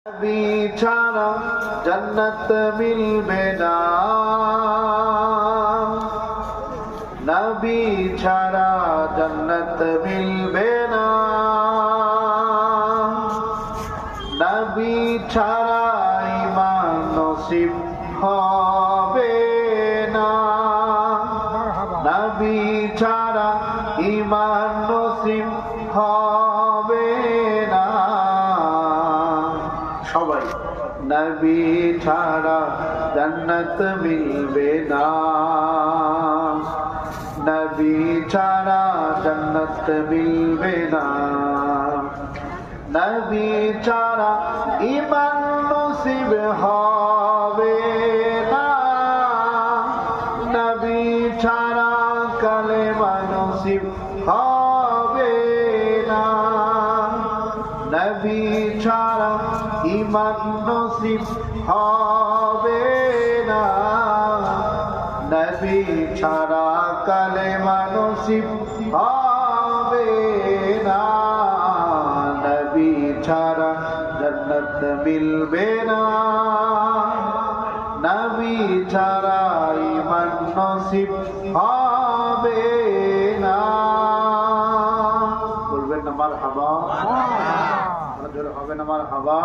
নবী ছাড়া জান্নাত মিলবে না, নবী ছাড়া জান্নাত মিলবে না, নবী ছাড়া ঈমান নসিব হবে না, নবী ছাড়া ঈমান নসিব হবে না। সবাই নবী ছাড়া জান্নাত মিলবে না, নবী ছাড়া জান্নাত মিলবে না, নবী ছাড়া ঈমান নসিব হবে না, নবী ছাড়া কালেমা নসিব হবে না, নবী ছাড়া ঈমান নসিব হবে না, নবী ছাড়া কালেমা নসিব হবে না, নবী ছাড়া জান্নাত মিলবে না, নবী ছাড়া ঈমান নসিব হবে না। বলবেন না মারহাবা, হবে না মারহাবা।